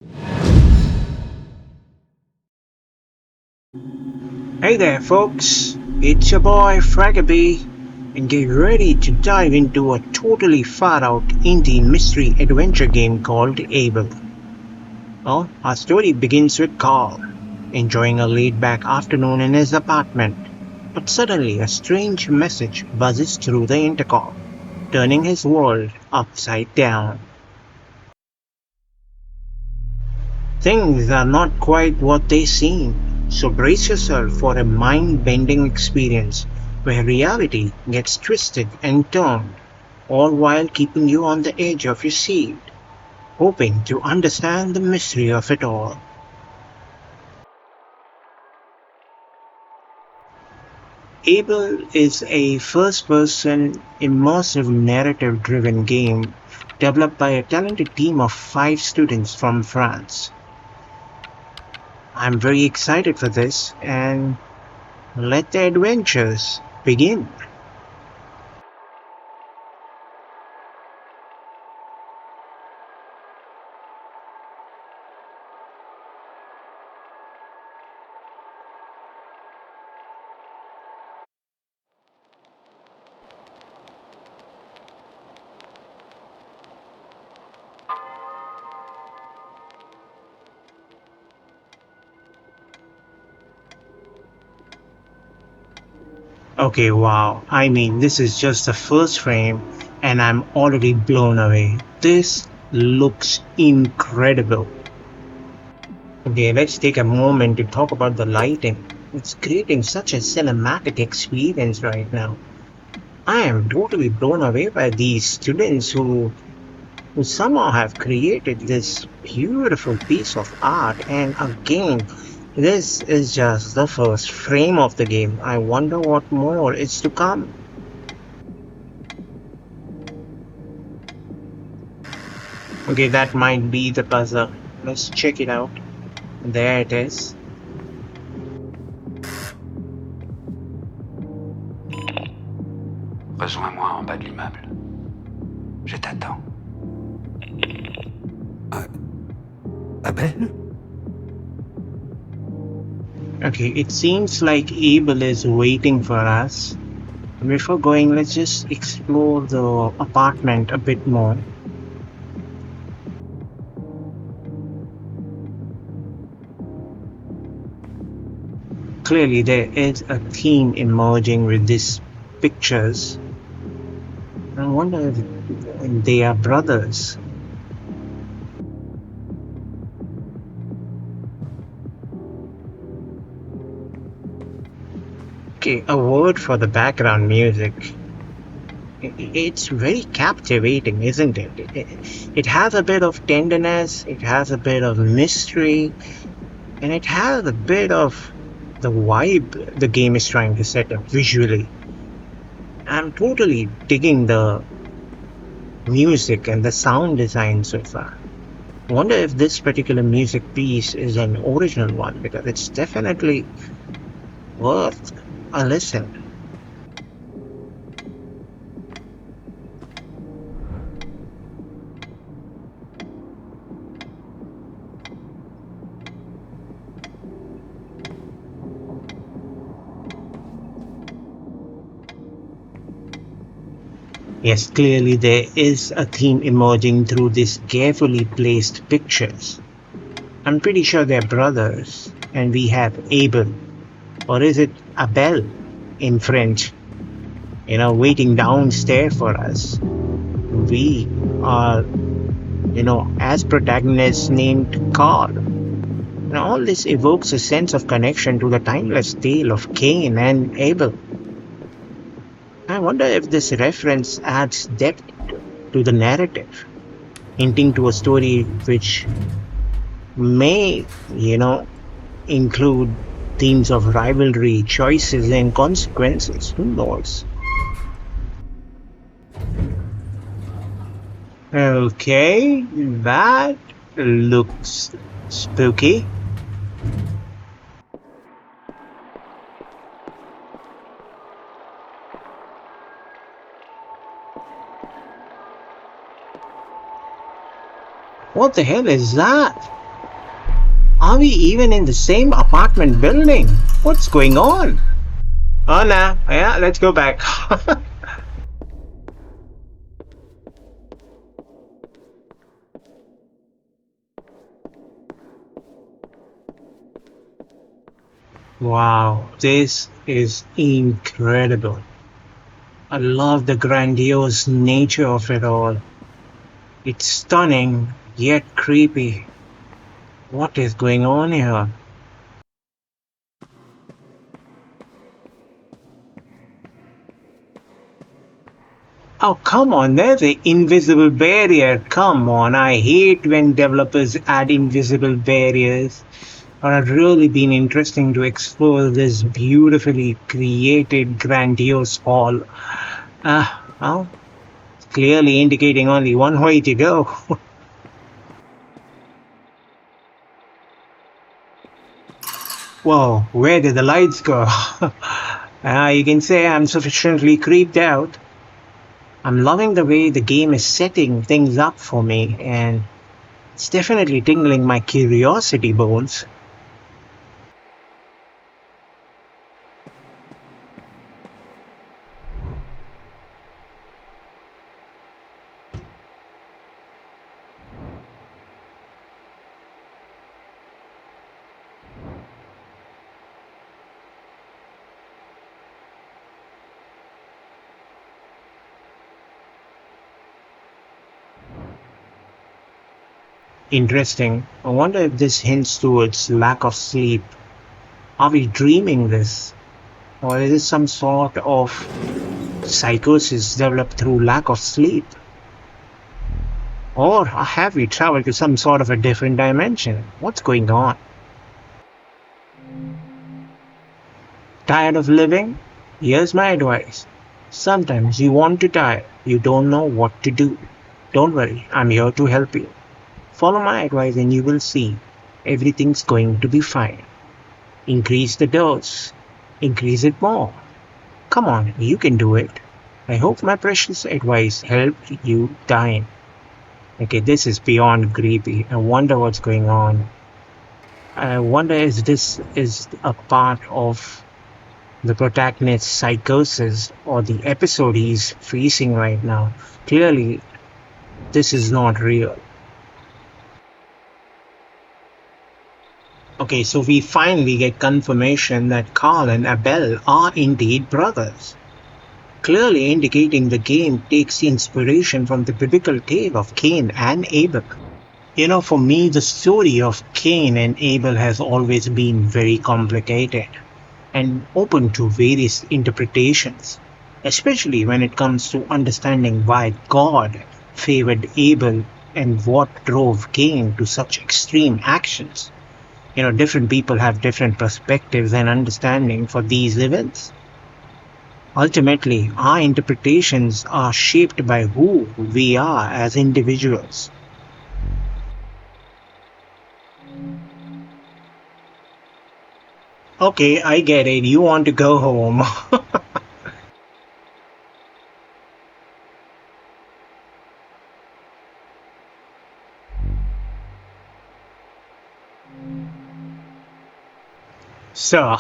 Hey there, folks. It's your boy Fragaby, and get ready to dive into a totally far out indie mystery adventure game called Abel. Well, our story begins with Carl, enjoying a laid back afternoon in his apartment. But suddenly, a strange message buzzes through the intercom, turning his world upside down. Things are not quite what they seem, so brace yourself for a mind bending experience where reality gets twisted and turned, all while keeping you on the edge of your seat, hoping to understand the mystery of it all. Abel is a first person, immersive narrative driven game developed by a talented team of 5 students from France. I'm very excited for this, and let the adventures begin. Okay, wow. I mean, this is just the first frame, and I'm already blown away. This looks incredible. Okay, let's take a moment to talk about the lighting. It's creating such a cinematic experience right now. I am totally blown away by these students who somehow have created this beautiful piece of art. And again, this is just the first frame of the game. I wonder what more is to come. Okay, that might be the buzzer. Let's check it out. There it is. Rejoins-moi en bas de l'immeuble. Je t'attends. Abel? Okay, it seems like Abel is waiting for us. Before going, let's just explore the apartment a bit more. Clearly, there is a theme emerging with these pictures. I wonder if they are brothers. Okay, a word for the background music. It's very captivating, isn't it? It has a bit of tenderness, it has a bit of mystery, and it has a bit of the vibe the game is trying to set up visually. I'm totally digging the music and the sound design so far. I wonder if this particular music piece is an original one because it's definitely worth a listen. Yes, clearly there is a theme emerging through these carefully placed pictures. I'm pretty sure they're brothers, and we have Abel, or is it Abel in French, waiting downstairs for us. We are, as protagonists named Carl. Now, all this evokes a sense of connection to the timeless tale of Cain and Abel. I wonder if this reference adds depth to the narrative, hinting to a story which may, include themes of rivalry, choices, and consequences. Who knows? Okay, that looks spooky. What the hell is that? Are we even in the same apartment building? What's going on? Oh, nah. Yeah, let's go back. Wow, this is incredible. I love the grandiose nature of it all. It's stunning, yet creepy. What is going on here? Oh, come on, there's an invisible barrier. Come on, I hate when developers add invisible barriers. But it's really been interesting to explore this beautifully created, grandiose hall. Well, it's clearly indicating only one way to go. Whoa, where did the lights go? You can say I'm sufficiently creeped out. I'm loving the way the game is setting things up for me, and it's definitely tingling my curiosity bones. Interesting. I wonder if this hints towards lack of sleep. Are we dreaming this? Or is it some sort of psychosis developed through lack of sleep? Or have we traveled to some sort of a different dimension? What's going on? Tired of living? Here's my advice. Sometimes you want to die, you don't know what to do. Don't worry, I'm here to help you. Follow my advice and you will see everything's going to be fine. Increase the dose. Increase it more. Come on, you can do it. I hope my precious advice helped you dine. Okay, this is beyond creepy. I wonder what's going on. I wonder if this is a part of the protagonist's psychosis or the episode he's facing right now. Clearly, this is not real. Okay, so we finally get confirmation that Carl and Abel are indeed brothers, clearly indicating the game takes inspiration from the biblical tale of Cain and Abel. For me, the story of Cain and Abel has always been very complicated and open to various interpretations, especially when it comes to understanding why God favored Abel and what drove Cain to such extreme actions. Different people have different perspectives and understanding for these events. Ultimately, our interpretations are shaped by who we are as individuals. Okay, I get it. You want to go home. So,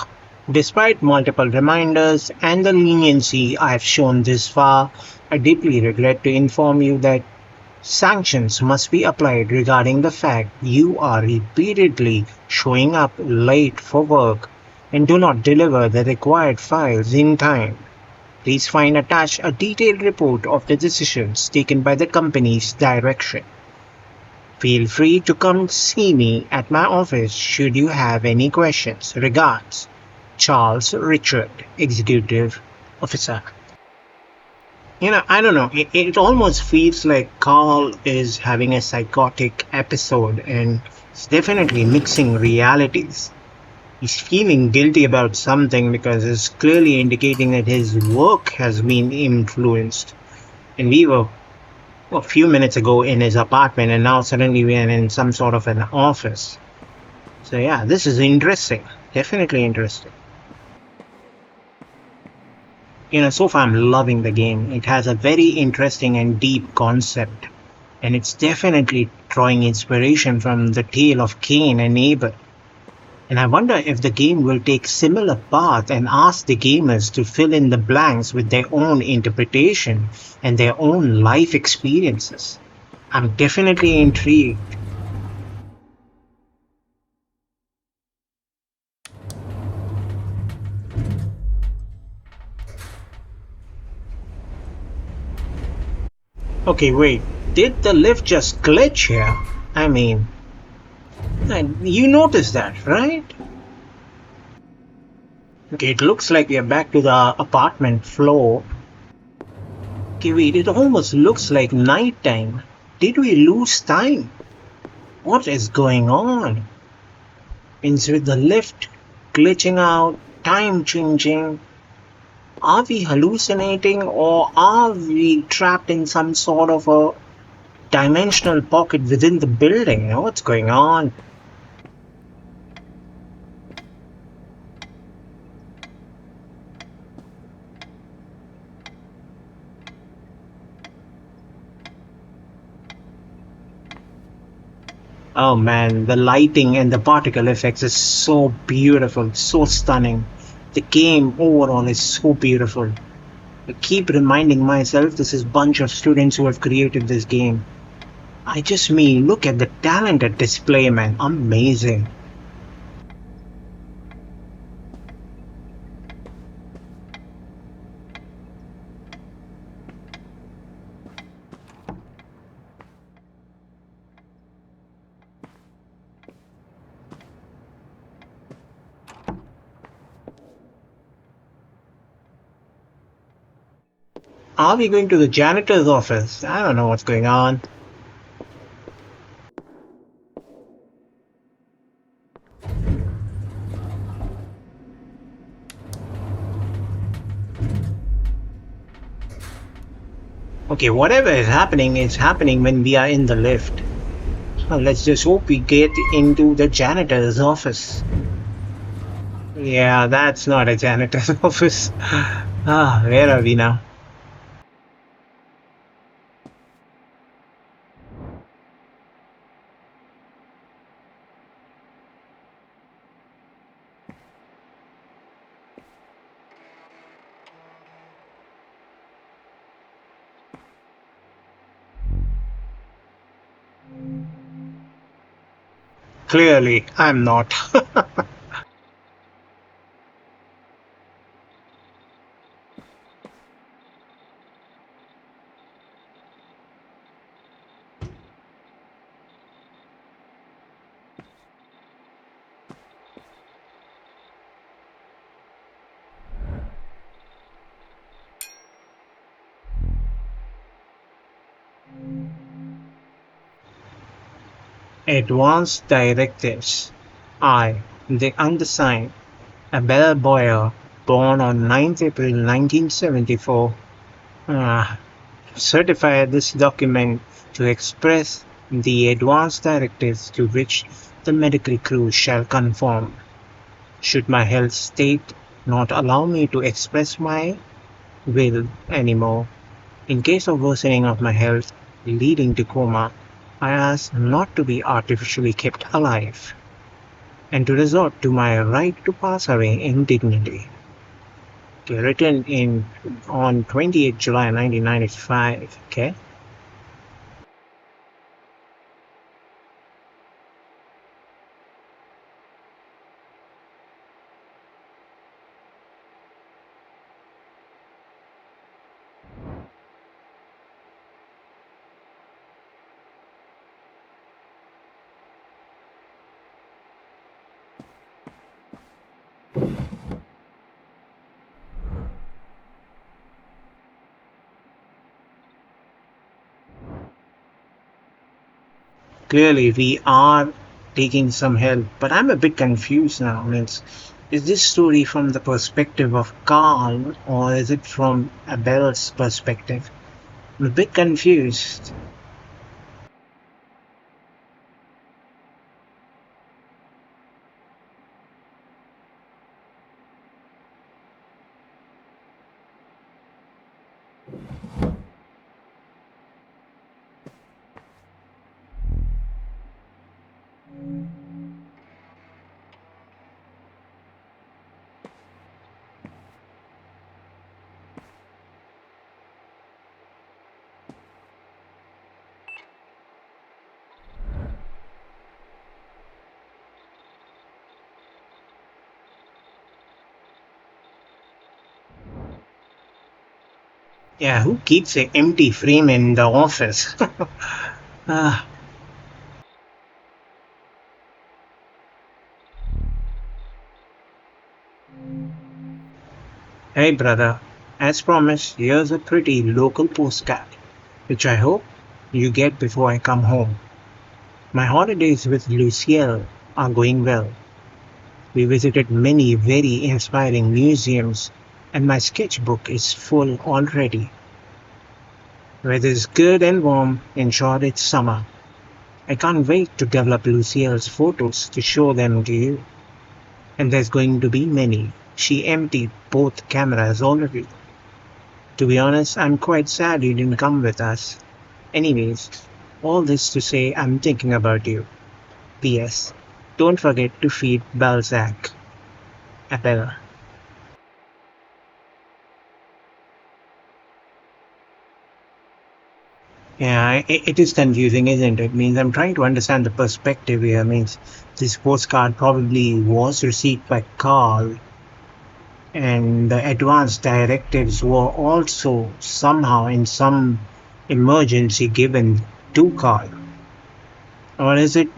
despite multiple reminders and the leniency I've shown this far, I deeply regret to inform you that sanctions must be applied regarding the fact you are repeatedly showing up late for work and do not deliver the required files in time. Please find attached a detailed report of the decisions taken by the company's direction. Feel free to come see me at my office should you have any questions. Regards, Charles Richard, Executive Officer. I don't know. It almost feels like Carl is having a psychotic episode and it's definitely mixing realities. He's feeling guilty about something because it's clearly indicating that his work has been influenced. And we were a few minutes ago in his apartment and now suddenly we are in some sort of an office. So yeah, this is interesting. Definitely interesting. So far I'm loving the game. It has a very interesting and deep concept. And it's definitely drawing inspiration from the tale of Cain and Abel. And I wonder if the game will take similar path and ask the gamers to fill in the blanks with their own interpretation and their own life experiences. I'm definitely intrigued. Okay, wait. Did the lift just glitch here? I mean, you noticed that, right? Okay, it looks like we are back to the apartment floor. Okay, wait, it almost looks like nighttime. Did we lose time? What is going on? Means with the lift glitching out, time changing, are we hallucinating or are we trapped in some sort of a dimensional pocket within the building? You know, what's going on? Oh man, the lighting and the particle effects is so beautiful, so stunning. The game overall is so beautiful. I keep reminding myself this is a bunch of students who have created this game. I just mean, look at the talented display, man. Amazing. Are we going to the janitor's office? I don't know what's going on. Okay, whatever is happening when we are in the lift. Well, let's just hope we get into the janitor's office. Yeah, that's not a janitor's office. Ah, where are we now? Clearly, I'm not. Advanced directives. I, the undersigned, Abel Boyer, born on 9th April 1974, certify this document to express the advanced directives to which the medical crew shall conform. Should my health state not allow me to express my will anymore, in case of worsening of my health leading to coma, I ask not to be artificially kept alive, and to resort to my right to pass away in dignity. Okay, written in on 28 July 1995. Okay. Clearly, we are taking some help, but I'm a bit confused now. Means, is this story from the perspective of Carl, or is it from Abel's perspective? I'm a bit confused. Yeah, who keeps an empty frame in the office? Ah, hey, brother. As promised, here's a pretty local postcard, which I hope you get before I come home. My holidays with Lucille are going well. We visited many very inspiring museums, and my sketchbook is full already. Weather's good and warm, in short, it's summer. I can't wait to develop Lucille's photos to show them to you. And there's going to be many. She emptied both cameras already. To be honest, I'm quite sad you didn't come with us. Anyways, all this to say I'm thinking about you. P.S. Don't forget to feed Balzac. Abel. Yeah, it is confusing, isn't it? Means I'm trying to understand the perspective here. Means this postcard probably was received by Carl, and the advance directives were also somehow in some emergency given to Carl. Or is it?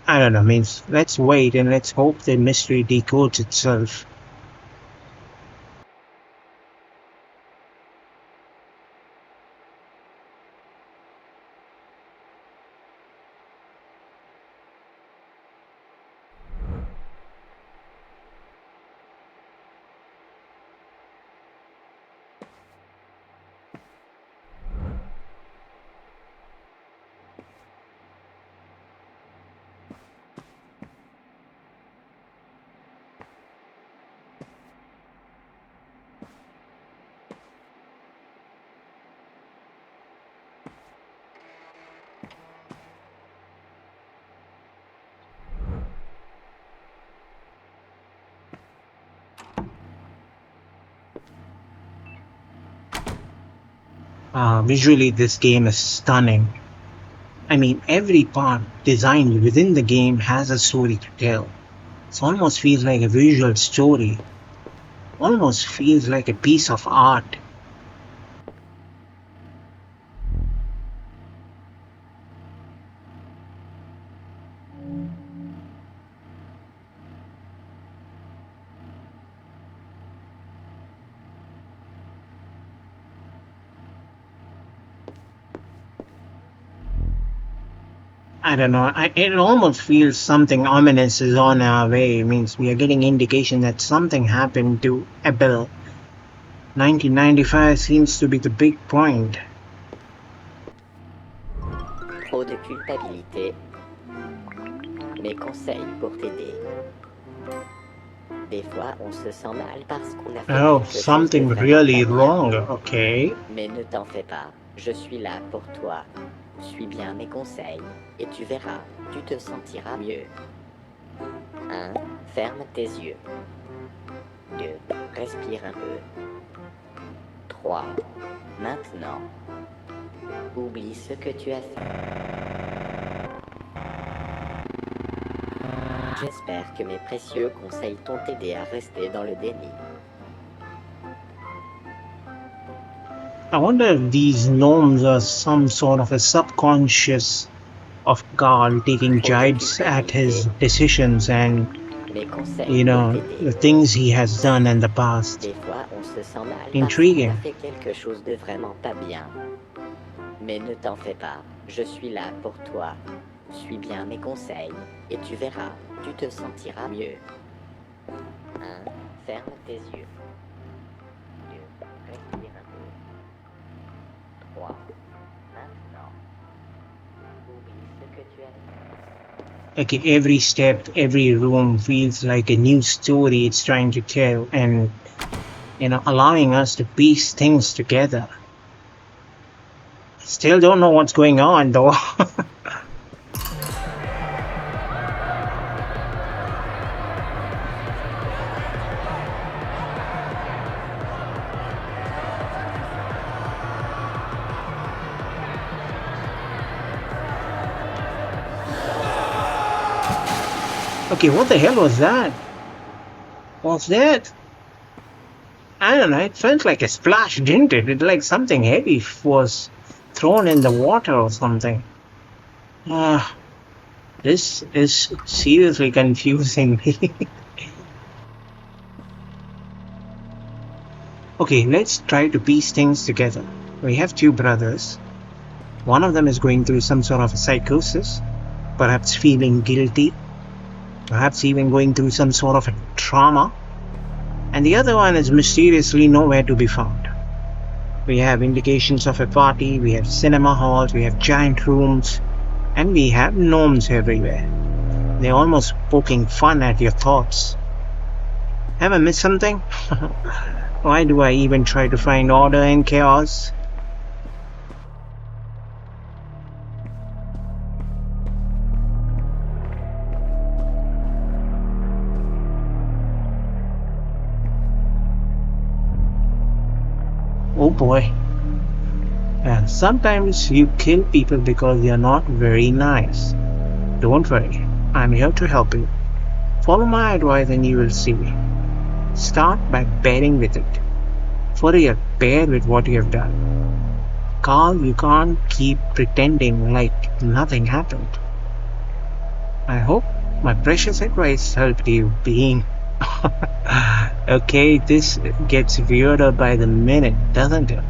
I don't know. Means let's wait and let's hope the mystery decodes itself. Visually, this game is stunning. I mean, every part designed within the game has a story to tell. It almost feels like a visual story, almost feels like a piece of art. I don't know. It almost feels something ominous is on our way. It means we are getting indication that something happened to Abel. 1995 seems to be the big point. Trop de culpabilité. Mes conseils pour t'aider. Des fois, on se sent mal parce qu'on a fait Oh, quelque chose de something vraiment really pas bien. wrong. Okay. Mais ne t'en fais pas, je suis là pour toi. Suis bien mes conseils et tu verras, tu te sentiras mieux. 1. Ferme tes yeux. 2. Respire un peu. 3. Maintenant. Oublie ce que tu as fait. J'espère que mes précieux conseils t'ont aidé à rester dans le déni. I wonder if these gnomes are some sort of a subconscious of Carl taking Trop de jibes at his culpabilité. decisions and, Mes conseils you pour know, t'aider. the things he has done in the past. Des fois, on se sent mal parce qu'on a Intriguing. fait quelque chose de vraiment pas bien. Mais ne t'en fais pas, je suis là pour toi. Suis bien mes conseils et tu verras, tu te sentiras mieux. 1. Ferme tes yeux. 2. Respire un peu. 3. Maintenant. Oublie ce que tu as fait. Okay, every step, every room feels like a new story it's trying to tell and, allowing us to piece things together. Still don't know what's going on though. Okay, what the hell was that? What's that? I don't know, it felt like a splash, didn't it? It like something heavy was thrown in the water or something. This is seriously confusing me. Okay, let's try to piece things together. We have two brothers. One of them is going through some sort of a psychosis, perhaps feeling guilty, perhaps even going through some sort of a trauma, and the other one is mysteriously nowhere to be found. We have indications of a party, we have cinema halls, we have giant rooms, and we have gnomes everywhere. They're almost poking fun at your thoughts. Have I missed something? Why do I even try to find order in chaos? Oh boy. And sometimes you kill people because you're not very nice. Don't worry, I'm here to help you. Follow my advice and you will see. Start by bearing with it. For real, bear with what you have done. Carl, you can't keep pretending like nothing happened. I hope my precious advice helped you being. Okay, this gets weirder by the minute, doesn't it?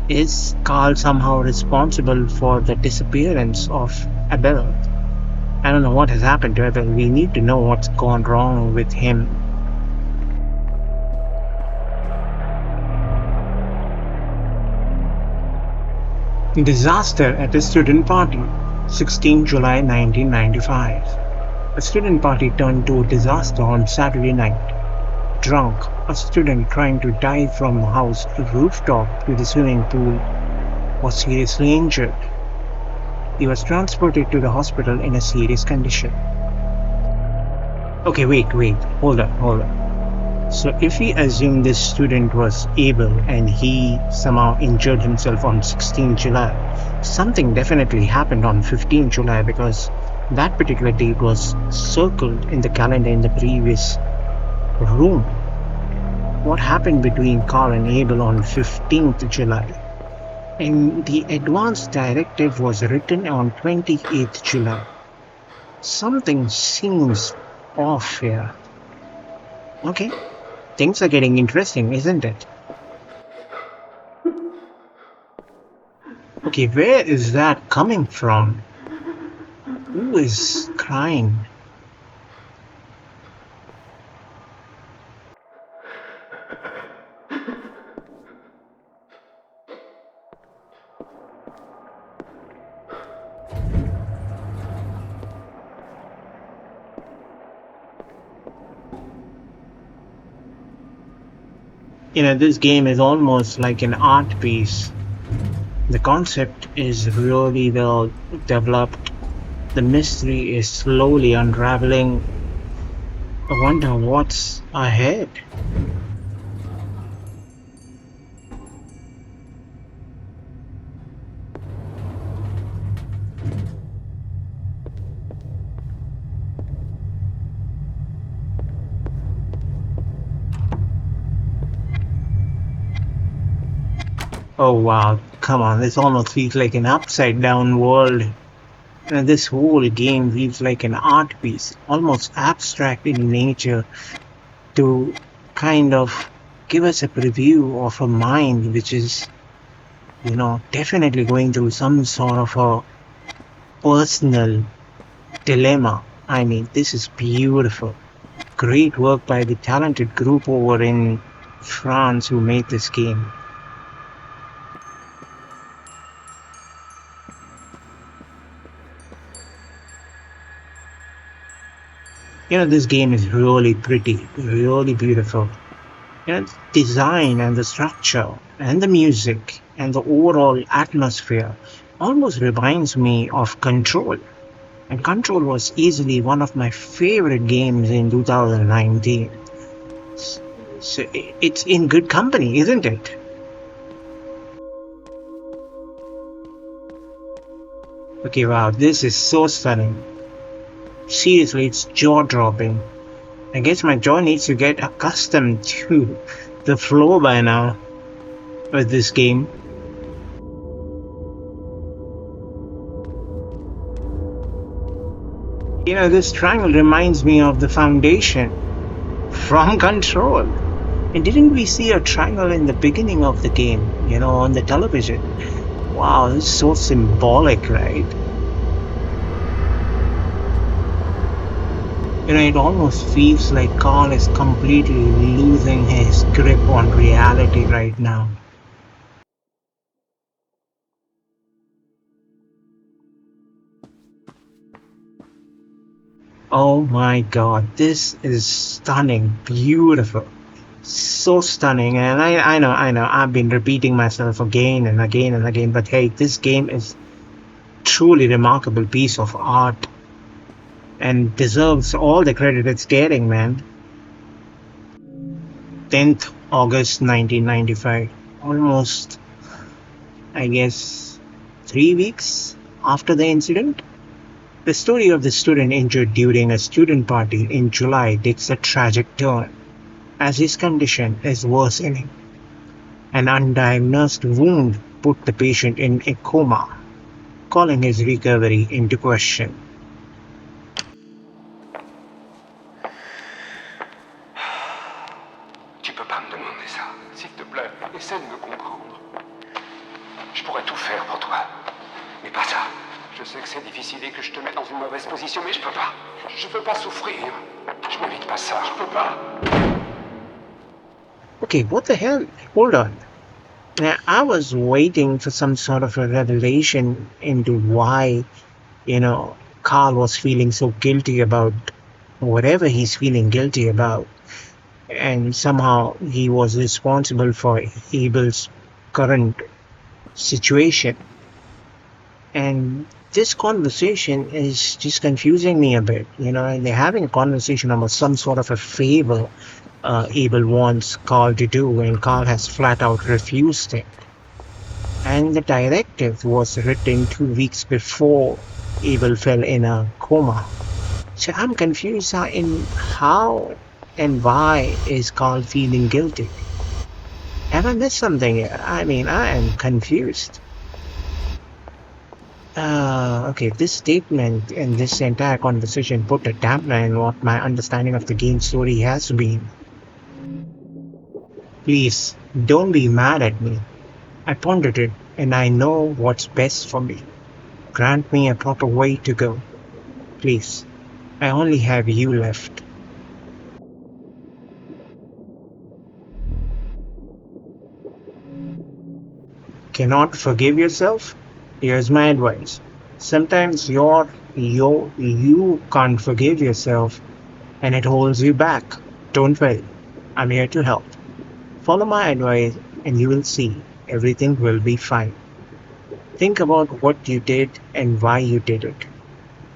Is Carl somehow responsible for the disappearance of Abel? I don't know what has happened to Abel. We need to know what's gone wrong with him. Disaster at a student party, 16 July 1995. A student party turned to a disaster on Saturday night. Drunk, a student trying to dive from a house rooftop to the swimming pool was seriously injured. He was transported to the hospital in a serious condition. Okay, wait, hold on. So if we assume this student was Abel and he somehow injured himself on 16 July, something definitely happened on 15 July because that particular date was circled in the calendar in the previous room. What happened between Carl and Abel on 15th July? And the advance directive was written on 28th July. Something seems off here. Okay, things are getting interesting, isn't it? Okay, where is that coming from? Who is crying? This game is almost like an art piece. The concept is really well developed. The mystery is slowly unraveling. I wonder what's ahead. Oh wow, come on, this almost feels like an upside down world. This whole game feels like an art piece, almost abstract in nature, to kind of give us a preview of a mind which is, definitely going through some sort of a personal dilemma. I mean, this is beautiful. Great work by the talented group over in France who made this game. This game is really pretty, really beautiful. The design and the structure and the music and the overall atmosphere almost reminds me of Control. And Control was easily one of my favorite games in 2019. So it's in good company, isn't it? Okay, wow, this is so stunning. Seriously, it's jaw-dropping. I guess my jaw needs to get accustomed to the floor by now with this game. This triangle reminds me of the Foundation from Control. And didn't we see a triangle in the beginning of the game, on the television? Wow, it's so symbolic, right? It almost feels like Carl is completely losing his grip on reality right now. Oh my god, this is stunning, beautiful, so stunning. And I know, I've been repeating myself again and again and again, but hey, this game is truly remarkable piece of art and deserves all the credit it's getting, man. 10th August 1995, almost, I guess, 3 weeks after the incident. The story of the student injured during a student party in July takes a tragic turn as his condition is worsening. An undiagnosed wound put the patient in a coma, calling his recovery into question. Tu peux pas me demander ça, s'il te plaît. Essaie de me comprendre. Je pourrais tout faire pour toi, mais pas ça. Je sais que c'est difficile et que je te mets dans une mauvaise position, mais je peux pas. Je veux pas souffrir. Je mérite pas ça. Je peux pas. Okay, what the hell? Hold on. Now, I was waiting for some sort of a revelation into why, Carl was feeling so guilty about whatever he's feeling guilty about. And somehow he was responsible for Abel's current situation. And this conversation is just confusing me a bit. They're having a conversation about some sort of a favor Abel wants Carl to do, and Carl has flat out refused it. And the directive was written 2 weeks before Abel fell in a coma. So I'm confused in how and why is Carl feeling guilty? Have I missed something here? I am confused. Okay, this statement and this entire conversation put a dampener in what my understanding of the game story has been. Please, don't be mad at me. I pondered it, and I know what's best for me. Grant me a proper way to go. Please, I only have you left. Cannot forgive yourself? Here's my advice. Sometimes you can't forgive yourself and it holds you back. Don't worry. I'm here to help. Follow my advice and you will see everything will be fine. Think about what you did and why you did it.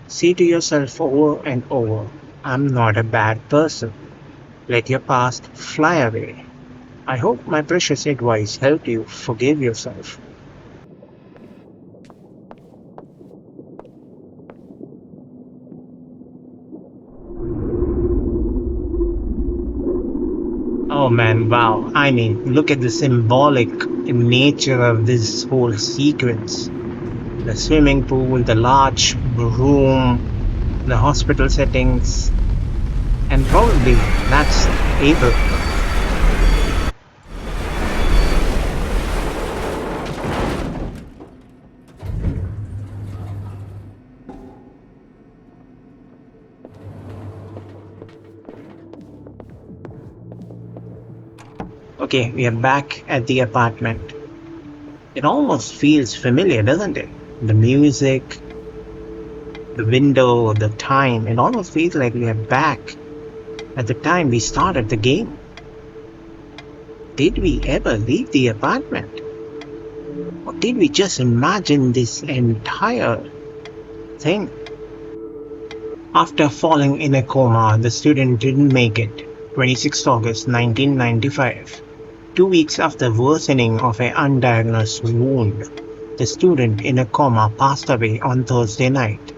Say to yourself over and over, I'm not a bad person. Let your past fly away. I hope my precious advice helped you forgive yourself. Oh man, wow. Look at the symbolic nature of this whole sequence. The swimming pool, the large room, the hospital settings, and probably that's Abel. Okay, we are back at the apartment. It almost feels familiar, doesn't it? The music, the window, the time, it almost feels like we are back at the time we started the game. Did we ever leave the apartment? Or did we just imagine this entire thing? After falling in a coma, the student didn't make it. 26th August 1995. 2 weeks after worsening of an undiagnosed wound, the student in a coma passed away on Thursday night.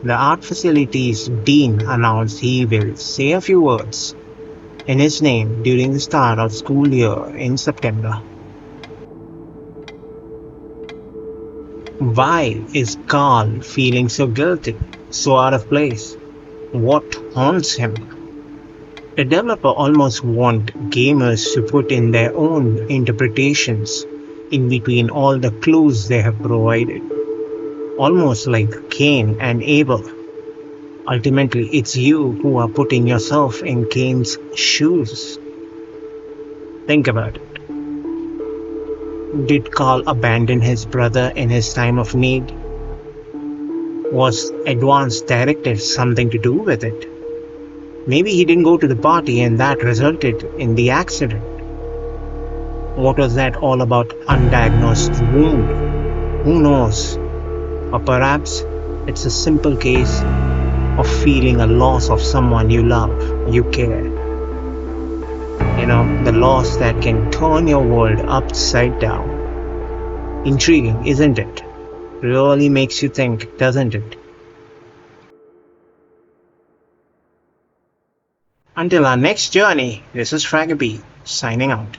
The art facility's dean announced he will say a few words in his name during the start of school year in September. Why is Carl feeling so guilty, so out of place? What haunts him? The developer almost wants gamers to put in their own interpretations in between all the clues they have provided, almost like Cain and Abel. Ultimately, it's you who are putting yourself in Cain's shoes. Think about it. Did Carl abandon his brother in his time of need? Was advanced directive something to do with it? Maybe he didn't go to the party and that resulted in the accident. What was that all about undiagnosed wound? Who knows? Or perhaps it's a simple case of feeling a loss of someone you love, you care. The loss that can turn your world upside down. Intriguing, isn't it? Really makes you think, doesn't it? Until our next journey, this is Fragaby, signing out.